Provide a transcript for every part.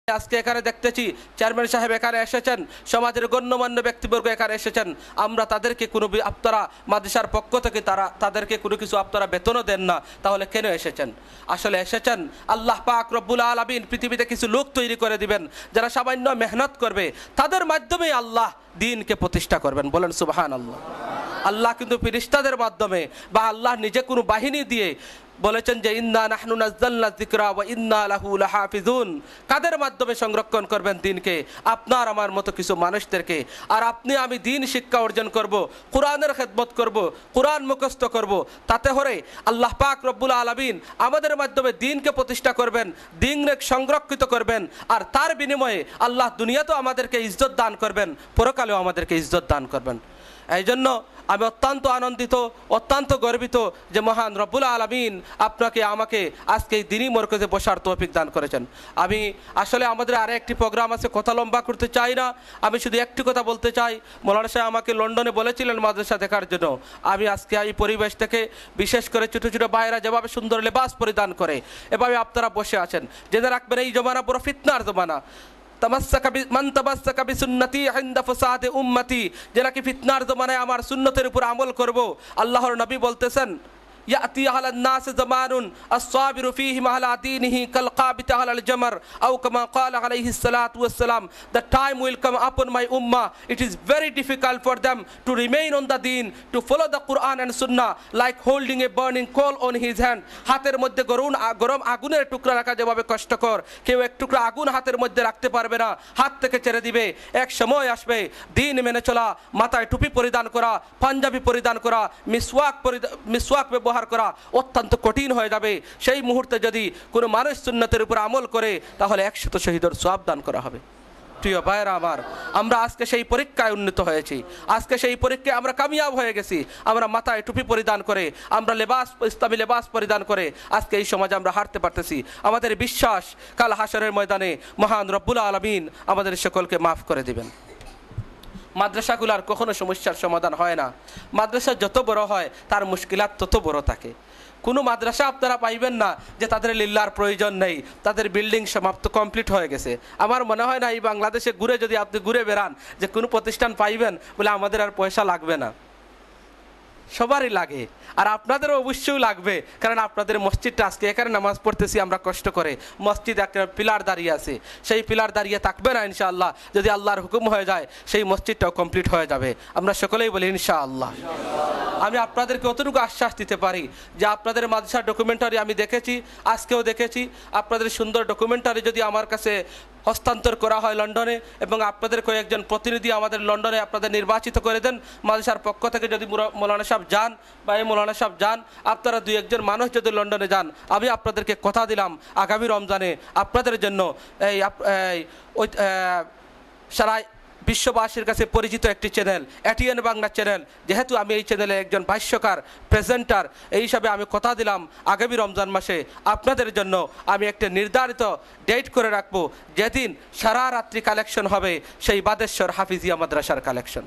আজকে এখানে দেখতেছি চেয়ারম্যান সাহেব এখানে এসেছেন, সমাজের গণ্যমান্য ব্যক্তিবর্গ এখানে এসেছেন। আমরা তাদেরকে কোনো আপনারা মাদ্রাসার পক্ষ থেকে তাদেরকে কোনো কিছু আপনারা বেতনও দেন না, তাহলে কেন এসেছেন? আসলে এসেছেন আল্লাহ পাক রব্বুল আলামিন পৃথিবীতে কিছু লোক তৈরি করে দিবেন যারা সামান্য মেহনত করবে, তাদের মাধ্যমেই আল্লাহ দ্বীনকে প্রতিষ্ঠা করবেন। বলেন সুবহানাল্লাহ। আল্লাহ কিন্তু ফেরেশতাদের মাধ্যমে বা আল্লাহ নিজে কোনো বাহিনী দিয়ে বলেছেন যে ইন্না নাহনু নাযালনা যিকরা ওয়া ইন্না লাহু লাহাফিজুন। কাদের মাধ্যমে সংরক্ষণ করবেন দ্বীনকে? আপনার আমার মতো কিছু মানুষদেরকে। আর আপনি আমি দ্বীন শিক্ষা অর্জন করব, কোরআনের খেদমত করব, কোরআন মুখস্থ করব, তাতে করে আল্লাহ পাক রব্বুল আলামিন আমাদের মাধ্যমে দ্বীনকে প্রতিষ্ঠা করবেন, দ্বীনকে সংরক্ষিত করবেন। আর তার বিনিময়ে আল্লাহ দুনিয়াতেও আমাদেরকে ইজ্জত দান করবেন, পরকালেও আমাদেরকে ইজ্জত দান করবেন। এই জন্য আমি অত্যন্ত আনন্দিত, অত্যন্ত গর্বিত যে মহান রব্বুল আলামিন আপনাকে আমাকে আজকে এই দিনই মরকজে বসার তৌফিক দান করেছেন। আমি আসলে আমাদের আরও একটি প্রোগ্রাম আছে, কথা লম্বা করতে চাই না, আমি শুধু একটি কথা বলতে চাই। মৌলানা সাহেব আমাকে লন্ডনে বলেছিলেন মাদ্রাসা দেখার জন্য। আমি আজকে এই পরিবেশ থেকে, বিশেষ করে ছোটো ছোটো ভাইয়েরা যেভাবে সুন্দর লেবাস পরিধান করে এভাবে আপনারা বসে আছেন, জেনে রাখবেন এই জমানা পুরো ফিতনার জমানা। যারা কি ফিতনার জমানায় আমার সুন্নতের উপর আমল করব, আল্লাহর নবী বলতেছেন ইয়াতি আলান নাস জামানুন আস-সাবিরু ফীহি মা'আলা দীনিহি কাল কাবিত আলাল জামর আও কামা ক্বালা আলাইহি সালাতু ওয়াস সালাম। The time will come upon my ummah, it is very difficult for them to remain on the deen, to follow the Quran and Sunnah, like holding a burning coal on his hand. হাতের মধ্যে গরম আগুনের টুকরা রাখা যেভাবে কষ্টকর, কেউ এক টুকরা আগুন হাতের মধ্যে রাখতে পারবে না, হাত থেকে ছেড়ে দিবে। এক সময় আসবে দ্বীন মেনে চলা, মাথায় টুপি পরিধান করা, পাঞ্জাবি পরিধান করা, মিসওয়াক ব্যবহার করা অত্যন্ত কঠিন হয়ে যাবে। সেই মুহূর্তে যদি কোনো মানুষ সুন্নতের উপর আমল করে তাহলে 100 শহীদের সওয়াব দান করা হবে। প্রিয় ভাইরা আমার, আমরা আজকে সেই পরীক্ষায় উন্নীত হয়েছি, আজকে সেই পরীক্ষায় আমরা কামিয়াব হয়ে গেছি। আমরা মাথায় টুপি পরিধান করে, আমরা ইসলামী লেবাস পরিধান করে আজকে এই সমাজে আমরা হাঁটতে পারতেছি। আমাদের বিশ্বাস কাল হাশরের ময়দানে মহান রব্বুল আলামিন আমাদের সকলকে মাফ করে দিবেন। মাদ্রাসাগুলার কখনো সমস্যার সমাধান হয় না। মাদ্রাসা যত বড় হয় তার মুশকিলাত তত বড় থাকে। কোনো মাদ্রাসা আপনারা পাইবেন না যে তাদের লিল্লার প্রয়োজন নেই, তাদের বিল্ডিং সমাপ্ত কমপ্লিট হয়ে গেছে। আমার মনে হয় না এই বাংলাদেশে যদি আপনি ঘুরে বেড়ান যে কোনো প্রতিষ্ঠান পাইবেন বলে আমাদের আর পয়সা লাগবে না। সবারই লাগে, আর আপনাদেরও অবশ্যই লাগবে, কারণ আপনাদের মসজিদটা আজকে এখানে নামাজ পড়তেছি আমরা কষ্ট করে, মসজিদ একটা পিলার দাঁড়িয়ে আছে, সেই পিলার দাঁড়িয়ে থাকবে না ইনশাআল্লাহ। যদি আল্লাহর হুকুম হয়ে যায় সেই মসজিদটাও কমপ্লিট হয়ে যাবে। আমরা সকলেই বলি ইনশাআল্লাহ। আমি আপনাদেরকে অতটুকু আশ্বাস দিতে পারি যে আপনাদের মাদ্রাসার ডকুমেন্টারি আমি দেখেছি, আজকেও দেখেছি। আপনাদের সুন্দর ডকুমেন্টারি যদি আমার কাছে হস্তান্তর করা হয় লন্ডনে, এবং আপনাদের কয়েকজন প্রতিনিধি আমাদের লন্ডনে আপনাদের নির্বাচিত করে দেন মাদ্রাসার পক্ষ থেকে, যদি মৌলানা সাহেব যান বা এই মৌলানা সাহেব যান, আপনারা 2-1 মানুষ যদি লন্ডনে যান, আমি আপনাদেরকে কথা দিলাম আগামী রমজানে আপনাদের জন্য সারা বিশ্ববাসীর কাছে পরিচিত একটি চ্যানেল এটিএন বাংলা চ্যানেল, যেহেতু আমি এই চ্যানেলে একজন ভাষ্যকার প্রেজেন্টার, এই হিসাবে আমি কথা দিলাম আগামী রমজান মাসে আপনাদের জন্য আমি একটা নির্ধারিত ডেট করে রাখবো, যেদিন সারা রাত্রি কালেকশন হবে সেই বাদেশ্বর হাফিজিয়া মাদ্রাসার কালেকশন।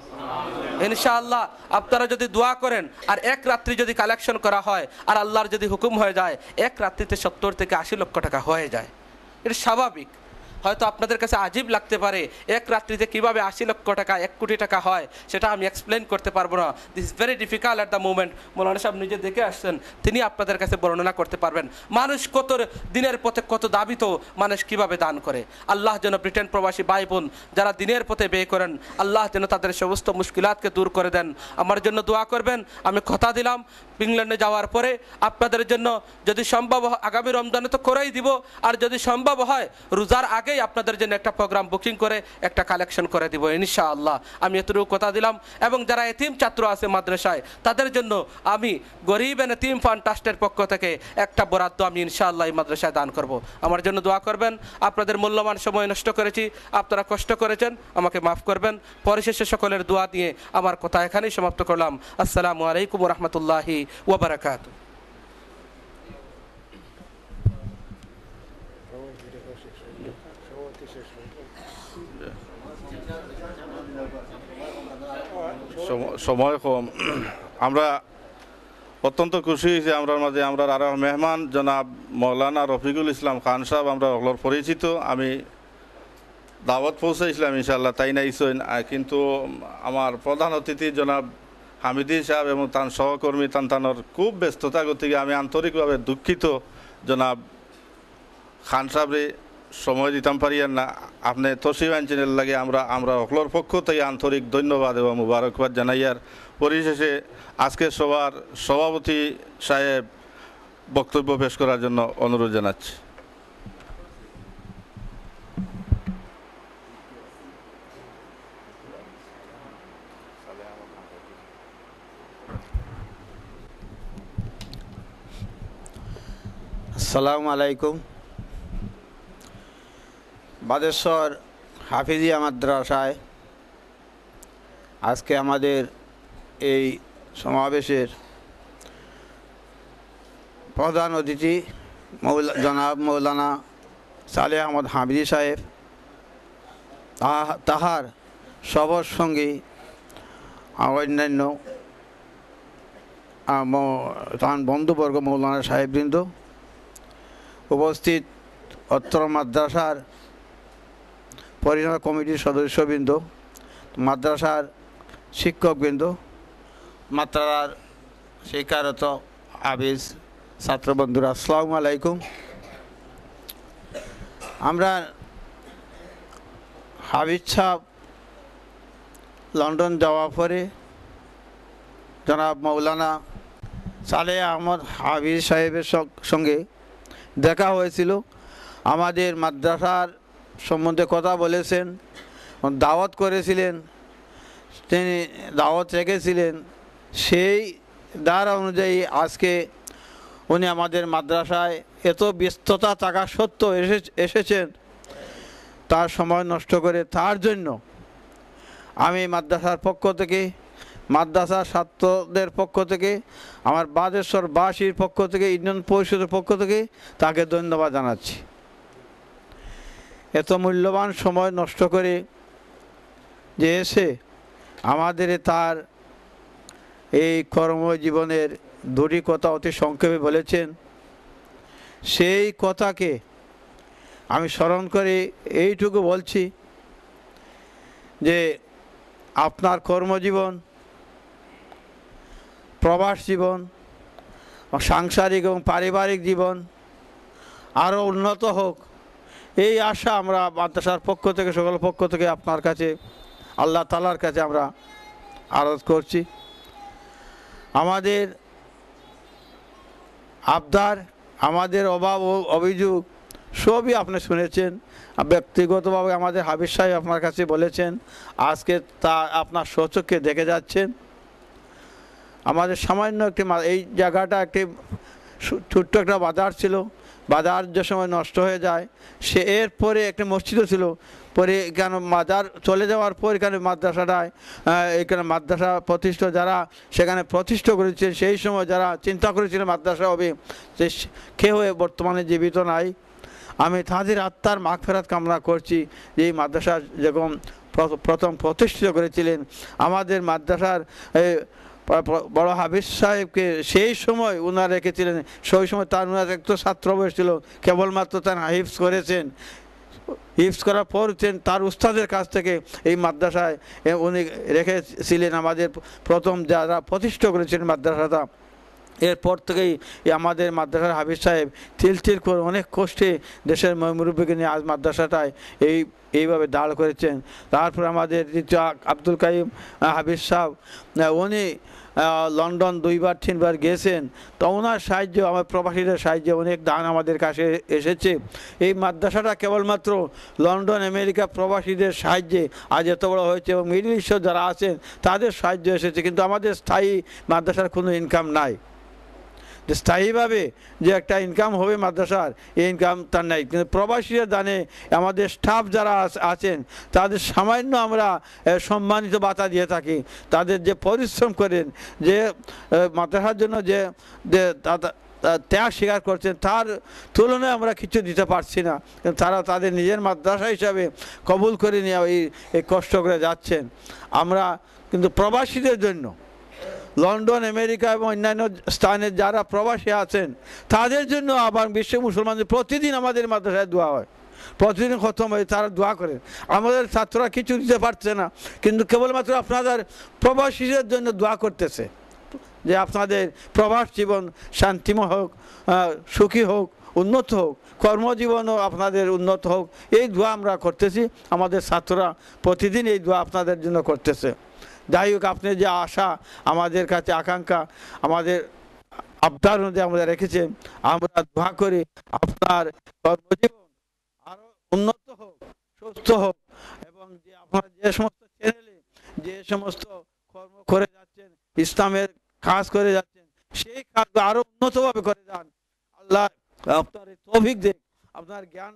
ইনশাআল্লাহ আপনারা যদি দোয়া করেন আর এক রাত্রি যদি কালেকশন করা হয় আর আল্লাহর যদি হুকুম হয়ে যায়, এক রাত্রিতে 70 থেকে 80 লক্ষ টাকা হয়ে যায়। এটা স্বাভাবিক। হয়তো আপনাদের কাছে আজীব লাগতে পারে এক রাত্রিতে কীভাবে 80 লক্ষ টাকা 1 কোটি টাকা হয়, সেটা আমি এক্সপ্লেন করতে পারবো না। This is very difficult at the moment. মৌলানা সাহেব নিজে দেখে আসছেন, তিনি আপনাদের কাছে বর্ণনা করতে পারবেন মানুষ কত দিনের পথে কত দাবিত মানুষ কিভাবে দান করে। আল্লাহ যেন ব্রিটেন প্রবাসী ভাই বোন যারা দিনের পথে ব্যয় করেন, আল্লাহ যেন তাদের সমস্ত মুশকিলাতকে দূর করে দেন। আমার জন্য দোয়া করবেন। আমি কথা দিলাম ইংল্যান্ডে যাওয়ার পরে আপনাদের জন্য যদি সম্ভব হয়, আগামী রমজানে তো করেই দিব, আর যদি সম্ভব হয় রোজার আগেই আপনাদের জন্য একটা প্রোগ্রাম বুকিং করে একটা কালেকশন করে দিব ইনশাআল্লাহ। আমি এতটুকু কথা দিলাম। এবং যারা এতিম ছাত্র আছে মাদ্রাসায়, তাদের জন্য আমি গরিব এন্ড এতিম ফান্ড ট্রাস্টের পক্ষ থেকে একটা বরাদ্দ আমি ইনশাআল্লাহ এই মাদ্রাসায় দান করব। আমার জন্য দোয়া করবেন। আপনাদের মূল্যবান সময় নষ্ট করেছি, আপনারা কষ্ট করেছেন, আমাকে মাফ করবেন। পরিশেষে সকলের দোয়া দিয়ে আমার কথা এখানেই সমাপ্ত করলাম। আসসালামু আলাইকুম ওয়া রাহমাতুল্লাহি ওয়া বারাকাতুহু। সময় কম, আমরা অত্যন্ত খুশি হয়েছি আমরা মাঝে আমরা আরো মেহমান জনাব মৌলানা রফিকুল ইসলাম খান সাহেব, আমরা ওগুলোর পরিচিত। আমি দাওয়াত পৌঁছাইছিলাম ইনশাআল্লাহ, তাই না ইসইন। কিন্তু আমার প্রধান অতিথি জনাব হামিদি সাহেব এবং তার সহকর্মী তান্তানোর খুব ব্যস্ততা গতিকে আমি আন্তরিকভাবে দুঃখিত জনাব খান সাহেবরে সময় দিতাম পারিয়ান না। আপনি তসিম চ্যানেল লাগে আমরা অকলোর পক্ষ থেকে আন্তরিক ধন্যবাদ এবং মুবারকবাদ জানাইয়ার পরিশেষে আজকে সবার সভাপতি সাহেব বক্তব্য পেশ করার জন্য অনুরোধ জানাচ্ছি। আসসালামু আলাইকুম। বাদেশ্বর হাফিজিয়া মাদ্রাসায় আজকে আমাদের এই সমাবেশের প্রধান অতিথি জনাব মৌলানা সালেহ আহমদ হামিদি সাহেব, তাহার সবার সঙ্গী অন্যান্য তার বন্ধুবর্গ মৌলানা সাহেববৃন্দ, উপস্থিত অত্র মাদ্রাসার পরিচালনা কমিটির সদস্যবৃন্দ, মাদ্রাসার শিক্ষকবৃন্দ, মাদ্রাসার শিক্ষারত আবিজ ছাত্রবন্ধুরা, আসসালামু আলাইকুম। আমরা হাবিজ সাহেব লন্ডন যাওয়ার পরে জনাব মৌলানা সালেহ আহমদ হাবিজ সাহেবের সঙ্গে দেখা হয়েছিল। আমাদের মাদ্রাসার সম্বন্ধে কথা বলেছেন, দাওয়াত করেছিলেন, তিনি দাওয়াত রেখেছিলেন। সেই দ্বারা অনুযায়ী আজকে উনি আমাদের মাদ্রাসায় এত ব্যস্ততা থাকা সত্ত্বেও এসেছেন, তার সময় নষ্ট করে। তার জন্য আমি মাদ্রাসার পক্ষ থেকে, মাদ্রাসার ছাত্রদের পক্ষ থেকে, আমার বাদেশ্বরবাসীর পক্ষ থেকে, ইউনিয়ন পরিষদের পক্ষ থেকে তাকে ধন্যবাদ জানাচ্ছি। এত মূল্যবান সময় নষ্ট করে যে এসে আমাদের তার এই কর্মজীবনের দুটি কথা অতি সংক্ষেপে বলেছেন। সেই কথাকে আমি স্মরণ করে এইটুকু বলছি যে আপনার কর্মজীবন, প্রবাস জীবন, সাংসারিক এবং পারিবারিক জীবন আরও উন্নত হোক, এই আশা আমরা মাদ্রাসার পক্ষ থেকে, সকল পক্ষ থেকে আপনার কাছে, আল্লাহ তাআলার কাছে আমরা আরজ করছি। আমাদের আবদার, আমাদের অভাব ও অভিযোগ সবই আপনি শুনেছেন। ব্যক্তিগতভাবে আমাদের হাবিজ সাহেব আপনার কাছে বলেছেন, আজকে তা আপনার স্বচক্ষে দেখে যাচ্ছেন। আমাদের সামান্য একটি এই জায়গাটা একটি ছোট্ট একটা বাজার ছিল, বাজার যে সময় নষ্ট হয়ে যায়, সে এরপরে একটা মসজিদও ছিল, পরে এখানে বাজার চলে যাওয়ার পর এখানে মাদ্রাসাটায়, এখানে মাদ্রাসা প্রতিষ্ঠা যারা সেখানে প্রতিষ্ঠা করেছেন, সেই সময় যারা চিন্তা করেছিলেন মাদ্রাসা হবে, সে কেউ বর্তমানে জীবিত নাই। আমি তাদের আত্মার মাগফিরাত কামনা করছি যে এই মাদ্রাসা যখন প্রথম প্রতিষ্ঠিত করেছিলেন, আমাদের মাদ্রাসার বড় হাফিজ সাহেবকে সেই সময় উনার রেখেছিলেন। সেই সময় তার উনার একটু ছাত্র বয়স ছিল, কেবলমাত্র তার হিফজ করেছেন। হিফজ করার পর তার উস্তাদের কাছ থেকে এই মাদ্রাসায় উনি রেখেছিলেন। আমাদের প্রথম যারা প্রতিষ্ঠা করেছিলেন মাদ্রাসাটা, এরপর থেকেই আমাদের মাদ্রাসার হাফিজ সাহেব তিল করে অনেক কষ্টে দেশের মুরব্বীকে নিয়ে আজ মাদ্রাসাটায় এইভাবে দাঁড় করেছেন। তারপর আমাদের দ্বিতীয় আব্দুল কাইম হাফিজ সাহেব, উনি লন্ডন 2-3বার গেছেন, তো ওনার সাহায্য, আমার প্রবাসীদের সাহায্যে অনেক দান আমাদের কাছে এসেছে। এই মাদ্রাসাটা কেবলমাত্র লন্ডন আমেরিকা প্রবাসীদের সাহায্যে আজ এত বড় হয়েছে, এবং মিডল ইস্টে যারা আছেন তাদের সাহায্য এসেছে। কিন্তু আমাদের স্থায়ী মাদ্রাসার কোনো ইনকাম নাই, যে স্থায়ীভাবে যে একটা ইনকাম হবে মাদ্রাসার, এই ইনকাম তার নাই। কিন্তু প্রবাসীরা দানে আমাদের স্টাফ যারা আছেন তাদের সামান্য আমরা সম্মানিত ভাতা দিয়ে থাকি। তাদের যে পরিশ্রম করেন, যে মাদ্রাসার জন্য যে ত্যাগ স্বীকার করছেন, তার তুলনায় আমরা কিছু দিতে পারছি না। তারা তাদের নিজের মাদ্রাসা হিসাবে কবুল করে নিয়ে এই কষ্ট করে যাচ্ছেন। আমরা কিন্তু প্রবাসীদের জন্য, লন্ডন আমেরিকা এবং অন্যান্য স্থানে যারা প্রবাসী আছেন তাদের জন্য আবার বিশ্ব মুসলমানদের প্রতিদিন আমাদের মাদ্রাসায় দোয়া হয়। প্রতিদিন খতম হয়, তারা দোয়া করেন। আমাদের ছাত্ররা কিছু দিতে পারছে না, কিন্তু কেবলমাত্র আপনাদের প্রবাসীদের জন্য দোয়া করতেছে যে আপনাদের প্রবাস জীবন শান্তিময় হোক, সুখী হোক, উন্নত হোক, কর্মজীবনও আপনাদের উন্নত হোক, এই দোয়া আমরা করতেছি। আমাদের ছাত্ররা প্রতিদিন এই দোয়া আপনাদের জন্য করতেছে। যাই হোক, আপনি যে আশা আমাদের কাছে, আকাঙ্ক্ষা, আমাদের আবদার অনুযায়ী আমরা রেখেছেন, আমরা দোয়া করি আপনার কর্মজীবন আরও উন্নত হোক, সুস্থ হোক, এবং যে আপনার যে সমস্ত চ্যানেলে যে সমস্ত কর্ম করে যাচ্ছেন, ইসলামের কাজ করে যাচ্ছেন, সেই কাজ আরো উন্নতভাবে করে যান। আল্লাহ আপনার তৌফিক দেন, আপনার জ্ঞান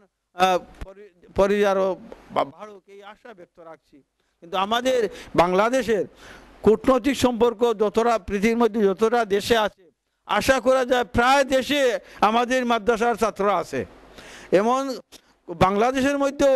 পরিবারও বাড়ুক, এই আশা ব্যক্ত রাখছি। কিন্তু আমাদের বাংলাদেশের কূটনৈতিক সম্পর্ক যতটা পৃথিবীর মধ্যে যতটা দেশে আছে, আশা করা যায় প্রায় দেশে আমাদের মাদ্রাসার ছাত্র আছে। এমন বাংলাদেশের মধ্যেও